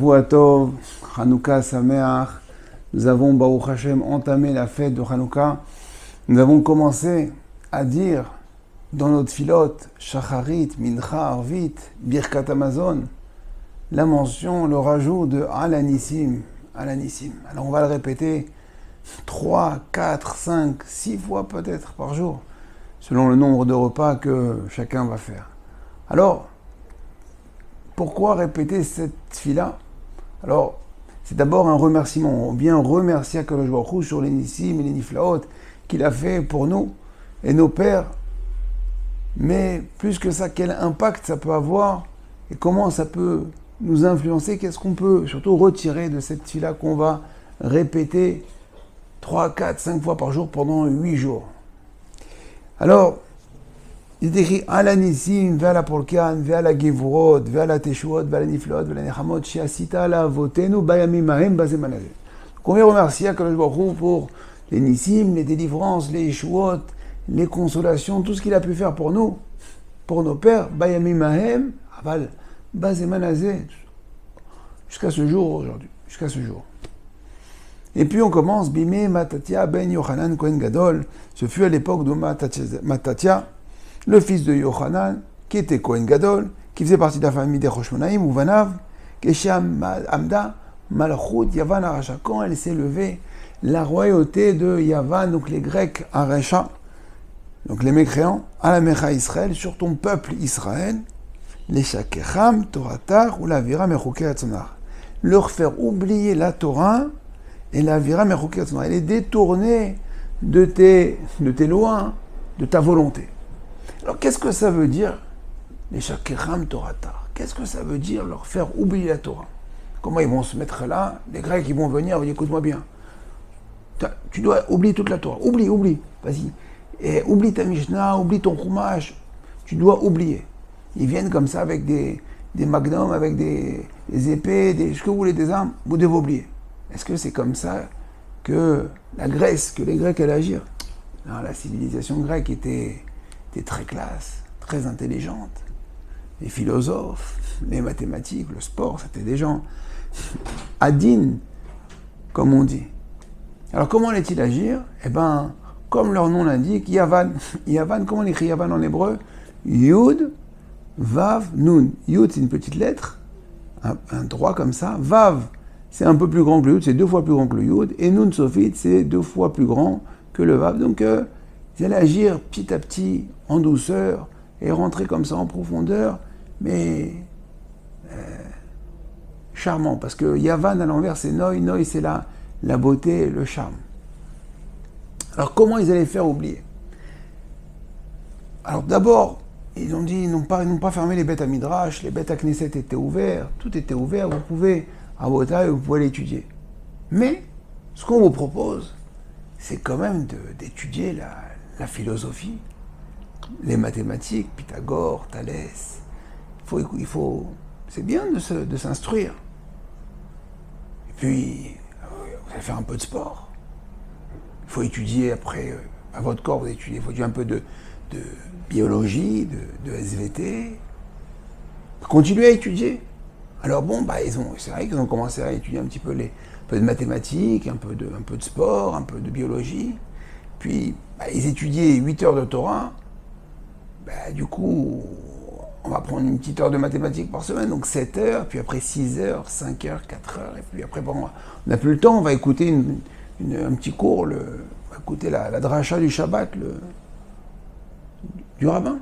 Shavuatov, Hanouka Sameach. Nous avons, Baruch Hashem, entamé la fête de Hanouka. Nous avons commencé à dire dans notre filote, Shacharit, Mincha, Arvit, Birkat Amazon, la mention, le rajout de Alanissim. Alanissim. Alors on va le répéter 3, 4, 5, 6 fois peut-être par jour, selon le nombre de repas que chacun va faire. Alors, pourquoi répéter cette fila? Alors, c'est d'abord un remerciement. On vient remercier Akadosh Baruch Hu sur les Nissim et les Niflaot qu'il a fait pour nous et nos pères. Mais plus que ça, quel impact ça peut avoir et comment ça peut nous influencer? Qu'est-ce qu'on peut surtout retirer de cette fila qu'on va répéter 3, 4, 5 fois par jour pendant 8 jours? Alors, il est écrit Ala Nissim, Ve'ala Polkan, Ve'ala Gevurot, Ve'ala Teshuot, Ve'ala Niflot, Ve'ala Nechamot, She'asita ala Avotenu, Bayamim Hahem, Bazem Hanazeh. On vient remercier Akadosh Baruch Hu pour les Nissim, les délivrances, les Yeshuot, les consolations, tout ce qu'il a pu faire pour nous, pour nos pères, Bayamim Hahem, Aval, Bazem Hanazeh, jusqu'à ce jour aujourd'hui, jusqu'à ce jour. Et puis on commence, Bimé Matatia ben Yochanan Kohen Gadol, ce fut à l'époque de Matatia, le fils de Yochanan, qui était Kohen Gadol, qui faisait partie de la famille des Roshmonaïm, ou Vanav, Keshem Amda, Malchut, Yavan Aracha. Quand elle s'est levée, la royauté de Yavan, donc les Grecs Aracha, donc les mécréants, à la Mecha Israël, sur ton peuple Israël, les Shakecham, Toratar, ou la Vira Mechouké Atzonar. Leur faire oublier la Torah et la Vira Mechouké Atzonar. Elle est détournée de tes lois, de ta volonté. Alors, qu'est-ce que ça veut dire, les Shakecham Toratar? Qu'est-ce que ça veut dire leur faire oublier la Torah? Comment ils vont se mettre là? Les Grecs, ils vont venir, ils vont dire, écoute-moi bien. Tu dois oublier toute la Torah. Oublie, vas-y. Et oublie ta Mishnah, oublie ton Chumash. Tu dois oublier. Ils viennent comme ça avec des magnums, avec des épées, ce que vous voulez, des armes. Vous devez oublier. Est-ce que c'est comme ça que la Grèce, que les Grecs allaient agir? Non, la civilisation grecque était très classe, très intelligente. Les philosophes, les mathématiques, le sport, c'était des gens adin, comme on dit. Alors comment allait-il agir? Eh bien, comme leur nom l'indique, Yavan. Yavan, comment on écrit Yavan en hébreu? Yud, Vav, Nun. Yud, c'est une petite lettre, un droit comme ça. Vav, c'est un peu plus grand que le Yud, c'est 2 fois plus grand que le Yud. Et Nun Sofit, c'est 2 fois plus grand que le Vav. Donc, ils allaient agir petit à petit, en douceur, et rentrer comme ça en profondeur, mais charmant, parce que Yavan à l'envers c'est Noi, Noi c'est la beauté, le charme. Alors comment ils allaient faire oublier? Alors d'abord, ils ont dit, ils n'ont pas fermé les bêtes à Midrash, les bêtes à Knesset étaient ouverts, tout était ouvert, vous pouvez, à Botaï, vous pouvez l'étudier. Mais, ce qu'on vous propose, c'est quand même d'étudier la philosophie, les mathématiques, Pythagore, Thalès. C'est bien de s'instruire. Et puis, vous allez faire un peu de sport. Il faut étudier après, à votre corps, vous étudiez, il faut étudier un peu de biologie, de SVT. Continuez à étudier. Alors bon, c'est vrai qu'ils ont commencé à étudier un petit peu un peu de mathématiques, un peu de sport, un peu de biologie. Puis, ils étudiaient 8 heures de Torah. Du coup, on va prendre une petite heure de mathématiques par semaine, donc 7 heures, puis après 6 heures, 5 heures, 4 heures, et puis après, on n'a plus le temps, on va écouter un petit cours, on va écouter la dracha du Shabbat, du rabbin.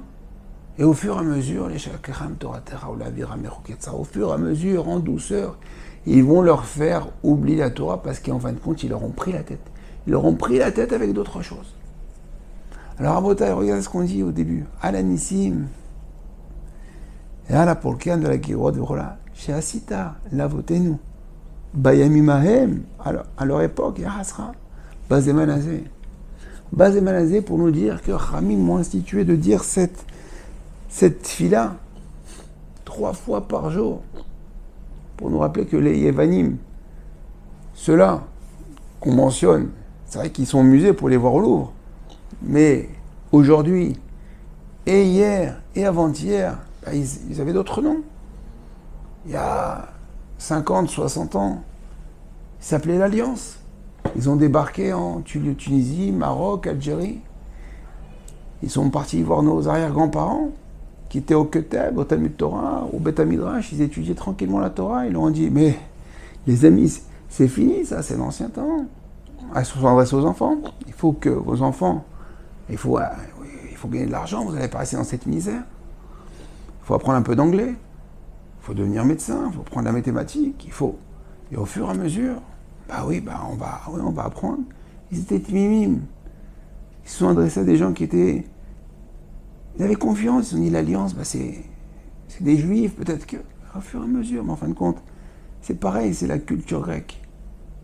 Et au fur et à mesure, les Shakecham Toratera ou la Vira Mechuketza, au fur et à mesure, en douceur, ils vont leur faire oublier la Torah parce qu'en fin de compte, ils leur ont pris la tête. Ils leur ont pris la tête avec d'autres choses. Alors, Rabotai, regardez ce qu'on dit au début. Ala Nissim, et ala Polkan de la Gevurot, voilà. She'asita, lavotenu. Bayamim Hahem, à leur époque, Yahasra, Bazem Hanazeh. Bazem Hanazeh pour nous dire que Ramim m'ont institué de dire cette fila 3 fois par jour. Pour nous rappeler que les Yevanim, ceux-là qu'on mentionne, c'est vrai qu'ils sont au musée pour les voir au Louvre. Mais aujourd'hui, et hier, et avant-hier, ils avaient d'autres noms. Il y a 50, 60 ans. Il s'appelait l'Alliance. Ils ont débarqué en Tunisie, Maroc, Algérie. Ils sont partis voir nos arrière-grands-parents qui étaient au Keteb, au Talmud Torah, au Beth Midrash. Ils étudiaient tranquillement la Torah. Ils leur ont dit, mais les amis, c'est fini ça, c'est l'ancien temps. Ils se sont adressés aux enfants. Il faut que vos enfants, il faut gagner de l'argent, vous n'allez pas rester dans cette misère. Il faut apprendre un peu d'anglais. Il faut devenir médecin, il faut prendre la mathématique, Et au fur et à mesure, on va apprendre. Ils étaient timimes. Ils se sont adressés à des gens qui étaient... Ils avaient confiance, ils ont dit l'Alliance, c'est des Juifs, peut-être que... Au fur et à mesure, mais en fin de compte, c'est pareil, c'est la culture grecque.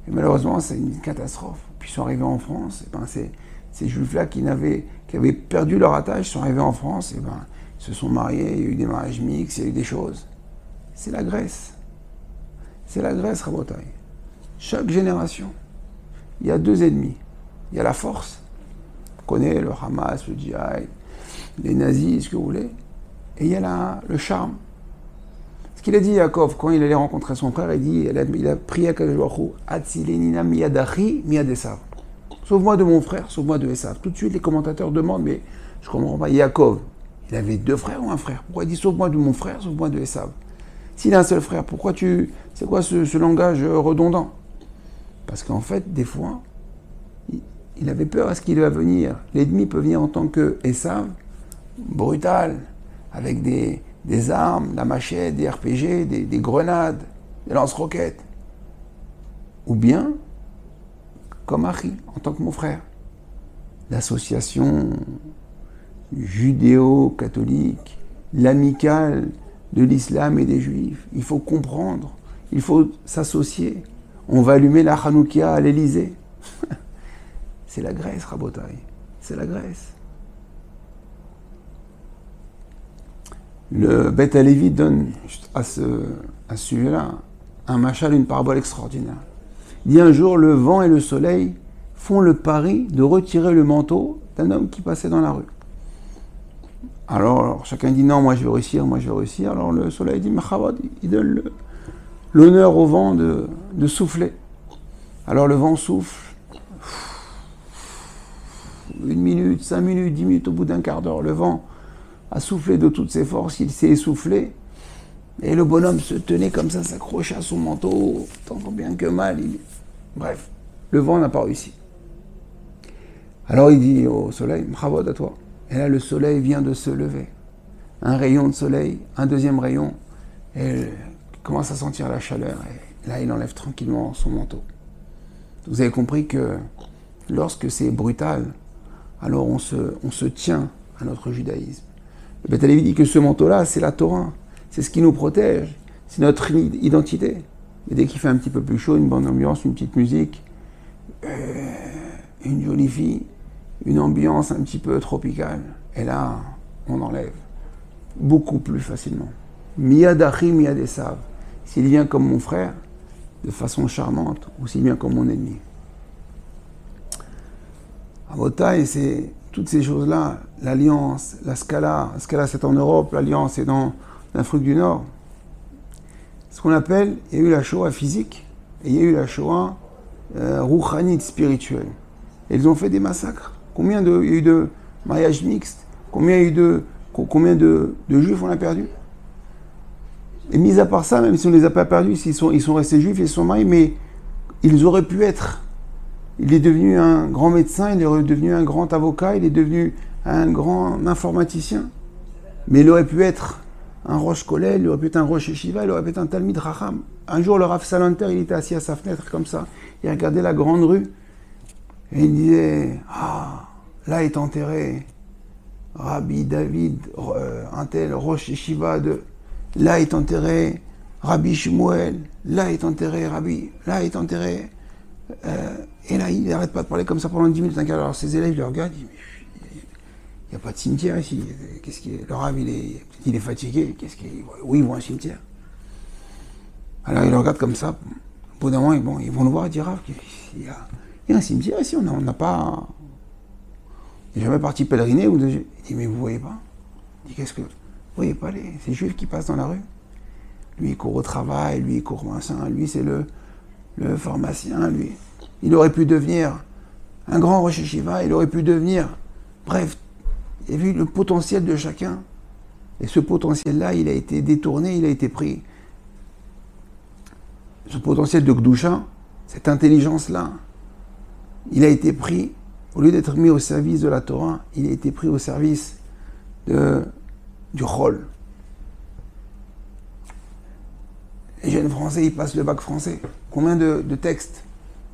Et malheureusement, c'est une catastrophe. Puis ils sont arrivés en France, ces Juifs-là qui avaient perdu leur attache, sont arrivés en France, ils se sont mariés, il y a eu des mariages mixtes, il y a eu des choses. C'est la Grèce. C'est la Grèce, Rabotai. Chaque génération, il y a deux ennemis. Il y a la force. On connaît le Hamas, le djihad, les nazis, ce que vous voulez. Et il y a le charme. Ce qu'il a dit Yaakov, quand il allait rencontrer son frère, il a prié à Kadosh Baruch Hu, Atzilenina miyadachi miyadesav. Sauve-moi de mon frère, sauve-moi de Esav. Tout de suite, les commentateurs demandent, mais je ne comprends pas, Yaakov, il avait deux frères ou un frère? Pourquoi il dit sauve-moi de mon frère, sauve-moi de Esav? S'il a un seul frère, c'est quoi ce langage redondant? Parce qu'en fait, des fois, il avait peur à ce qu'il va venir. L'ennemi peut venir en tant que Esav, brutal, avec des armes, la machette, des RPG, des grenades, des lance-roquettes. Ou bien, comme Achi, en tant que mon frère. L'association judéo-catholique, l'amicale de l'islam et des juifs. Il faut comprendre, il faut s'associer. On va allumer la Hanoukia à l'Élysée. C'est la Grèce, Rabotai. C'est la Grèce. Le Beth Halevi donne à ce sujet-là un machal, une parabole extraordinaire. Il dit un jour, le vent et le soleil font le pari de retirer le manteau d'un homme qui passait dans la rue. Alors chacun dit non, moi je vais réussir. Alors le soleil dit, Machavod, il donne l'honneur au vent de souffler. Alors le vent souffle. 1 minute, 5 minutes, 10 minutes, au bout d'un quart d'heure, le vent a soufflé de toutes ses forces, il s'est essoufflé. Et le bonhomme se tenait comme ça, s'accrochait à son manteau, tant bien que mal. Bref, le vent n'a pas réussi. Alors il dit au soleil, Machavod à toi. Et là, le soleil vient de se lever. Un rayon de soleil, un deuxième rayon, et il commence à sentir la chaleur. Et là, il enlève tranquillement son manteau. Vous avez compris que lorsque c'est brutal, alors on se tient à notre judaïsme. Le Beth Halevi dit que ce manteau-là, c'est la Torah. C'est ce qui nous protège. C'est notre identité. Et dès qu'il fait un petit peu plus chaud, une bonne ambiance, une petite musique, une jolie fille, une ambiance un petit peu tropicale, et là, on enlève beaucoup plus facilement. Miyadachi miyadesav. S'il vient comme mon frère, de façon charmante, ou s'il vient comme mon ennemi. Rabotai, c'est toutes ces choses-là, l'Alliance, la Scala c'est en Europe, l'Alliance c'est dans l'Afrique du Nord. Ce qu'on appelle, il y a eu la Shoah physique, et il y a eu la Shoah rouchanite, spirituelle. Et ils ont fait des massacres. Combien il y a eu de mariages mixtes? Combien de juifs on a perdu? Et mis à part ça, même si on ne les a pas perdus, ils sont restés juifs, ils se sont mariés, mais ils auraient pu être. Il est devenu un grand médecin, il est devenu un grand avocat, il est devenu un grand informaticien. Mais il aurait pu être un Rosh Kollel, il aurait pu être un Rosh Yeshiva, il aurait pu être un Talmid Racham. Un jour, le Rav Salanter, il était assis à sa fenêtre comme ça, il regardait la grande rue, et il disait, là est enterré Rabbi David, un tel Rosh Yeshiva là est enterré Rabbi Shmuel, là est enterré et là, il n'arrête pas de parler comme ça pendant 10 minutes. Alors ses élèves le regardent, ils disent, mais il n'y a pas de cimetière ici. Qu'est-ce qui est? Le Rav, il est fatigué. Oui, ils vont à un cimetière. Alors ils le regardent comme ça. Au bout d'un moment, ils vont le voir et dire, Rav, il y a un cimetière ici, on n'a pas... Il n'est jamais parti pèleriner. Il dit, mais vous ne voyez pas? Il dit, qu'est-ce que... Vous ne voyez pas ces juifs qui passent dans la rue? Lui, il court au travail, lui, il court machin, lui, c'est le pharmacien, lui. Il aurait pu devenir un grand Rosh Yeshiva, il aurait pu devenir... Bref, il y a vu le potentiel de chacun. Et ce potentiel-là, il a été détourné, il a été pris. Ce potentiel de Gdusha, cette intelligence-là, il a été pris, au lieu d'être mis au service de la Torah, il a été pris au service du Chol. Les jeunes Français, ils passent le bac français. Combien de textes?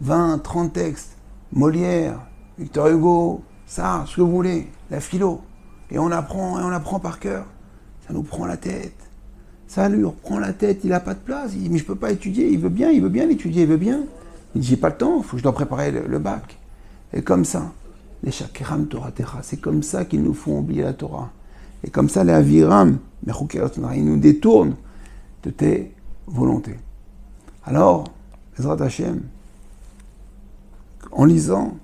20, 30 textes. Molière, Victor Hugo, ça, ce que vous voulez, la philo. Et on apprend par cœur. Ça nous prend la tête. Ça lui reprend la tête, il n'a pas de place. Il dit, mais je ne peux pas étudier. Il veut bien l'étudier, il veut bien. Il dit, j'ai pas le temps, je dois préparer le bac. Et comme ça, les Shakiram Torah Techa, c'est comme ça qu'ils nous font oublier la Torah. Et comme ça, les Aviram, ils nous détournent de tes volontés. Alors, Bezrat Hashem, en lisant,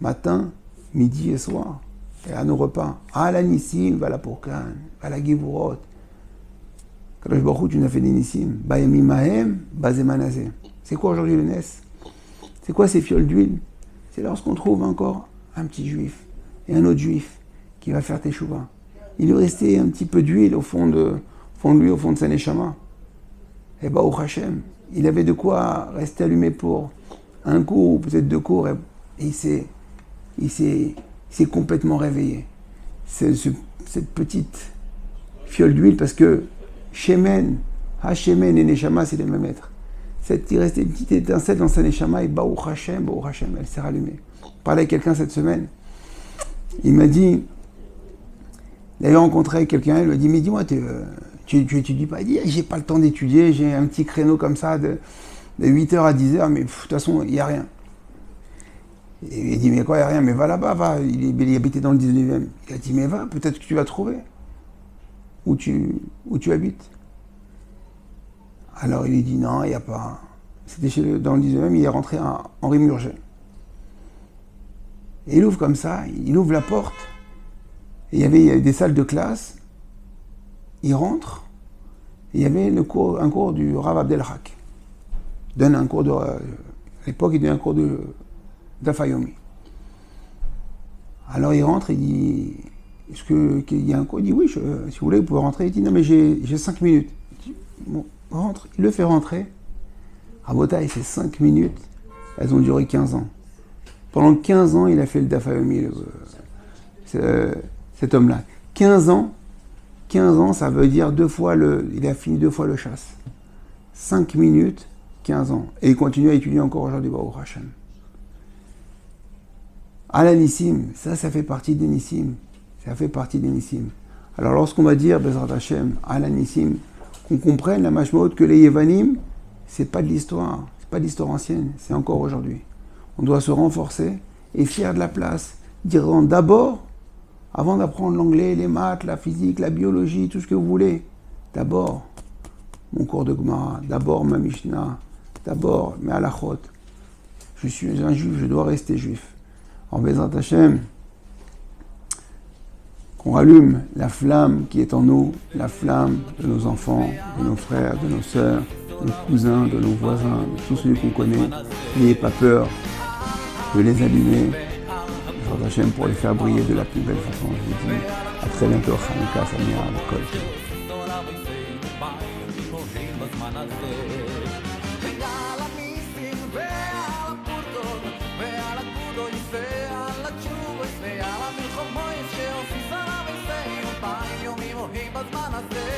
matin, midi et soir, et à nos repas, à la Nissim, à la Pourkan, à la Givurot, Kadosh Baruch Hu, tu nous as fait des Nissim, Bayamim Mahem, Bazemanazé. C'est quoi aujourd'hui le Nes? C'est quoi ces fioles d'huile? C'est lorsqu'on trouve encore un petit juif et un autre juif qui va faire teshuva. Il lui restait un petit peu d'huile au fond de lui, au fond de sa neshama. Et Baruch Hashem, il avait de quoi rester allumé pour un cours ou peut-être 2 cours, et il s'est complètement réveillé. Cette petite fiole d'huile, parce que Shemen, Ha-Shemen et Neshama, c'est les mêmes êtres. Il restait une petite étincelle dans sa Neshama, et Baruch Hashem, elle s'est rallumée. Je parlais avec quelqu'un cette semaine, il m'a dit, il avait rencontré quelqu'un, il lui a dit, mais dis-moi, tu étudies pas? Il dit, j'ai pas le temps d'étudier, j'ai un petit créneau comme ça de 8h à 10h, mais de toute façon, il n'y a rien. Et il dit, mais quoi, il n'y a rien? Mais va là-bas, va. Il habitait dans le 19e. Il a dit, mais va, peut-être que tu vas trouver où tu habites. Alors il lui dit, non, il n'y a pas. C'était dans le 19e, il est rentré à Henri Murger. Et il ouvre comme ça, il ouvre la porte. Et il y avait des salles de classe. Il rentre. Et il y avait un cours du Rav Abdelhak. Donne un cours à l'époque, il donne un cours d'Afayomi. Alors il rentre, il dit, est-ce qu'il y a un cours? Il dit, oui, si vous voulez, vous pouvez rentrer. Il dit, non, mais j'ai 5 minutes. Il dit, bon, rentre. Il le fait rentrer. Rabotai, ces 5 minutes, elles ont duré 15 ans. Pendant 15 ans, il a fait le Dafayomi, cet homme-là. 15 ans, ça veut dire il a fini 2 fois le chasse. 5 minutes, 15 ans. Et il continue à étudier encore aujourd'hui, Baruch Hashem. Ala Nissim, ça fait partie des Nissim. Ça fait partie des Nissim. Alors lorsqu'on va dire, Bezrat Hashem, Ala Nissim, qu'on comprenne la mashmaot que les Yevanim, c'est pas de l'histoire, c'est pas de l'histoire ancienne, c'est encore aujourd'hui. On doit se renforcer et faire de la place. Dire d'abord, avant d'apprendre l'anglais, les maths, la physique, la biologie, tout ce que vous voulez, d'abord mon cours de Gemara, d'abord ma Mishnah, d'abord mes halachot. Je suis un juif, je dois rester juif. En Bezrat Hashem, qu'on rallume la flamme qui est en nous, la flamme de nos enfants, de nos frères, de nos sœurs, de nos cousins, de nos voisins, de tous ceux qu'on connaît. N'ayez pas peur de les allumer, Bezrat Hashem, pour les faire briller de la plus belle façon. Je vous dis à très bientôt, Hanouka Sameach, Kol Tov. בזמן הזה